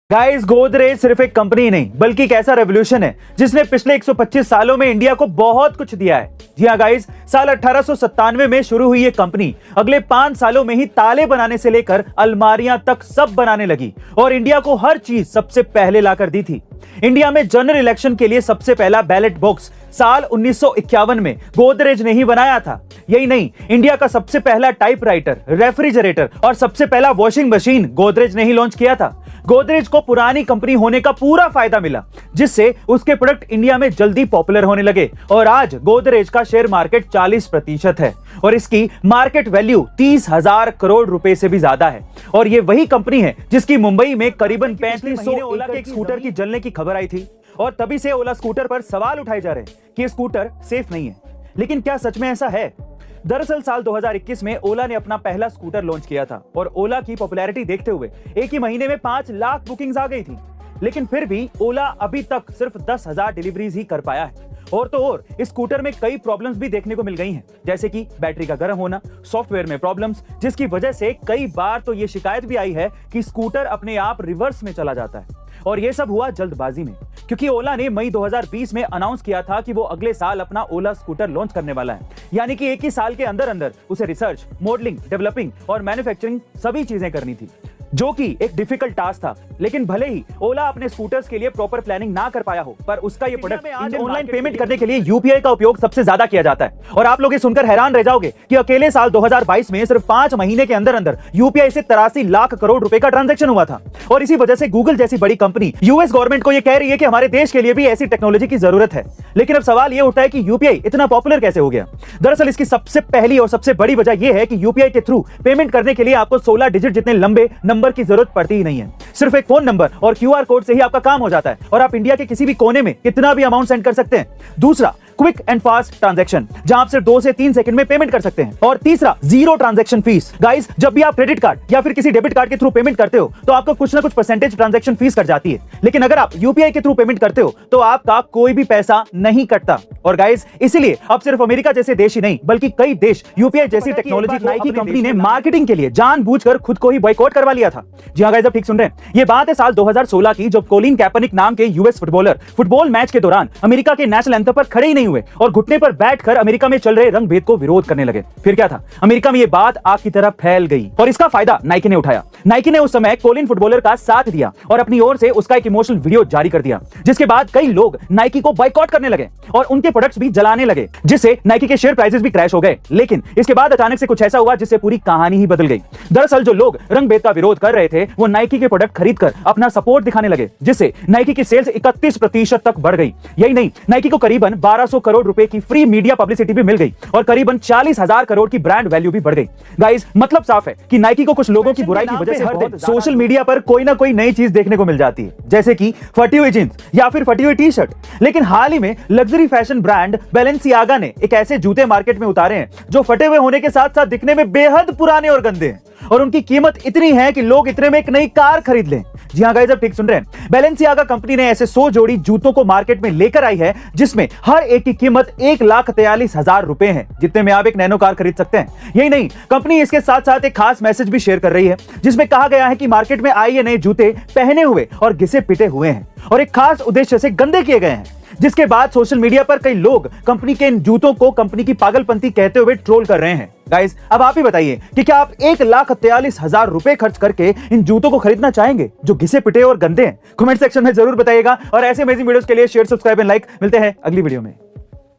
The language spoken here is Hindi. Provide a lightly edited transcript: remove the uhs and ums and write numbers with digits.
गाइस, गोदरेज सिर्फ एक कंपनी नहीं बल्कि एक ऐसा रेवोल्यूशन है जिसने पिछले 125 सालों में इंडिया को बहुत कुछ दिया है। जी हाँ गाइस, साल 1897 में शुरू हुई ये कंपनी अगले 5 सालों में ही ताले बनाने से लेकर अलमारियां तक सब बनाने लगी और इंडिया को हर चीज सबसे पहले लाकर दी थी। इंडिया में जनरल इलेक्शन के लिए सबसे पहला बैलेट बॉक्स साल 1951 में गोदरेज ने ही बनाया था। यही नहीं, इंडिया का सबसे पहला टाइपराइटर, रेफ्रिजरेटर और सबसे पहला वॉशिंग मशीन गोदरेज ने ही लॉन्च किया था। गोदरेज को पुरानी कंपनी होने का पूरा फायदा मिला, जिससे उसके प्रोडक्ट इंडिया में जल्दी पॉपुलर होने लगे और आज गोदरेज का शेयर मार्केट 40% है और इसकी मार्केट वैल्यू 30,000 करोड़ रुपए से भी ज्यादा है। और ये वही कंपनी है जिसकी मुंबई में करीबन 3500 ओला के एक स्कूटर की जलने की खबर आई थी और तभी से ओला स्कूटर पर सवाल उठाए जा रहे हैं कि ये स्कूटर सेफ नहीं है। लेकिन क्या सच में ऐसा है? दरअसल साल 2021 में ओला ने अपना पहला स्कूटर लॉन्च किया था और ओला की पॉपुलैरिटी देखते हुए एक ही महीने में 5 लाख बुकिंग्स आ गई थी। लेकिन फिर भी ओला अभी तक सिर्फ 10,000 डिलीवरीज ही कर पाया है। और तो और इस स्कूटर में कई प्रॉब्लम्स भी देखने को मिल गई हैं, जैसे कि बैटरी का गर्म होना, सॉफ्टवेयर में प्रॉब्लम्स, जिसकी वजह से कई बार तो ये शिकायत भी आई है कि स्कूटर अपने आप रिवर्स में चला जाता है। और ये सब हुआ जल्दबाजी में, क्योंकि ओला ने मई 2020 में अनाउंस किया था कि वो अगले साल अपना ओला स्कूटर लॉन्च करने वाला है। यानी कि एक ही साल के अंदर अंदर उसे रिसर्च, मॉडलिंग, डेवलपिंग और मैन्युफैक्चरिंग सभी चीजें करनी थी, जो कि एक डिफिकल्ट टास्क था। लेकिन भले ही ओला अपने स्कूटर्स के लिए प्रॉपर प्लानिंग ना कर पाया हो, पर उसका ये प्रोडक्ट आज ऑनलाइन पेमेंट करने के लिए यूपीआई का उपयोग सबसे ज्यादा किया जाता है। और आप लोग ये सुनकर हैरान रह जाओगे कि अकेले साल 2022 में सिर्फ 5 महीने के अंदर अंदर यूपीआई से 83 लाख करोड़ रुपए का ट्रांजैक्शन हुआ था। और इसी वजह से गूगल जैसी बड़ी कंपनी यूएस गवर्नमेंट को ये कह रही है कि हमारे देश के लिए भी ऐसी टेक्नोलॉजी की जरूरत है। लेकिन अब सवाल ये उठता है कि यूपीआई इतना पॉपुलर कैसे हो गया? दरअसल इसकी सबसे पहली और सबसे बड़ी वजह यह है कि यूपीआई के थ्रू पेमेंट करने के लिए आपको 16 डिजिट जितने लंबे नंबर की जरूरत पड़ती ही नहीं है। सिर्फ एक फोन नंबर और क्यूआर कोड से ही आपका काम हो जाता है और आप इंडिया के किसी भी कोने में कितना भी अमाउंट सेंड कर सकते हैं। दूसरा, क्विक एंड फास्ट ट्रांजैक्शन, जहां आप सिर्फ 2 से 3 सेकंड में पेमेंट कर सकते हैं। और तीसरा, जीरो ट्रांजैक्शन फीस। गाइस, जब भी आप क्रेडिट कार्ड या फिर किसी डेबिट कार्ड के थ्रू पेमेंट करते हो तो आपको कुछ ना कुछ परसेंटेज ट्रांजैक्शन फीस कट जाती है। लेकिन अगर आप यूपीआई के थ्रू पेमेंट करते हो तो आपका कोई भी पैसा नहीं कटता। और गाइस, इसीलिए अब सिर्फ अमेरिका जैसे देश ही नहीं बल्कि कई देश यूपीआई जैसी टेक्नोलॉजी नाइकी कंपनी ने मार्केटिंग के लिए जानबूझकर खुद को ही बॉयकॉट करवा लिया था। जी हां गाइस, अब ठीक सुन रहे हैं। ये बात है साल 2016 की, जब कोलिन कैपरनिक नाम के यूएस फुटबॉलर फुटबॉल मैच के दौरान अमेरिका के नेशनल एंथम पर खड़े ही नहीं हुए और घुटने पर बैठकर अमेरिका में चल रहे रंग भेद को विरोध करने लगे। फिर क्या था, अमेरिका में ये बात आग की तरह फैल गई और इसका फायदा नाइकी ने उठाया। नाइकी ने उस समय कोलिन फुटबॉलर का साथ दिया और अपनी ओर से उसका एक इमोशनल वीडियो जारी कर दिया, जिसके बाद कई लोग नाइकी को बॉयकॉट करने लगे और उनके प्रोडक्ट्स भी जलाने लगे, जिससे नाइकी के शेयर प्राइसेस भी क्रैश हो गए। लेकिन इसके बाद अचानक से कुछ ऐसा हुआ जिससे पूरी कहानी ही बदल गई। दरअसल जो लोग रंग भेद का विरोध कर रहे थे वो नाइकी के प्रोडक्ट खरीदकर अपना सपोर्ट दिखाने लगे, जिससे नाइकी की सेल्स 31% तक बढ़ गई। यही नहीं, नाइकी को करीबन 1200 करोड़ रुपए की फ्री मीडिया पब्लिसिटी भी मिल गई और करीबन 40,000 करोड़ की ब्रांड वैल्यू भी बढ़ गई। गाइस, मतलब साफ है कि नाइकी को कुछ लोगों की बुराई की वजह से हर दिन सोशल मीडिया पर कोई ना कोई नई चीज देखने को मिल जाती है, जैसे कि फटी हुई जींस या फिर फटी हुई टी शर्ट। लेकिन हाल ही में लग्जरी फैशन ब्रांड बैलेंसियागा ने एक ऐसे जूते मार्केट में उतारे हैं जो फटे हुए होने के साथ साथ दिखने में बेहद पुराने और गंदे हैं और उनकी कीमत इतनी है कि लोग इतने में एक नई कार खरीद लें। जी हां गाइस, अब ठीक सुन रहे हैं। बैलेंसियागा कंपनी ने ऐसे 100 जोड़ी जूतों को मार्केट में लेकर आई है, जिसमें हर एक की कीमत 1,43,000 रुपए है, जितने में आप एक नैनो कार खरीद सकते हैं। यही नहीं, कंपनी इसके साथ साथ एक खास मैसेज भी शेयर कर रही है, जिसमें कहा गया है कि मार्केट में आए ये नए जूते पहने हुए और घिसे पिटे हुए हैं और एक खास उद्देश्य से गंदे किए गए हैं। जिसके बाद सोशल मीडिया पर कई लोग कंपनी के इन जूतों को कंपनी की पागलपंती कहते हुए ट्रोल कर रहे हैं। गाइस, अब आप ही बताइए कि क्या आप 1,43,000 रुपए खर्च करके इन जूतों को खरीदना चाहेंगे जो घिसे पिटे और गंदे हैं? कमेंट सेक्शन में जरूर बताइएगा और ऐसे अमेजिंग वीडियोस के लिए शेयर, सब्सक्राइब एंड लाइक। मिलते हैं अगली वीडियो में।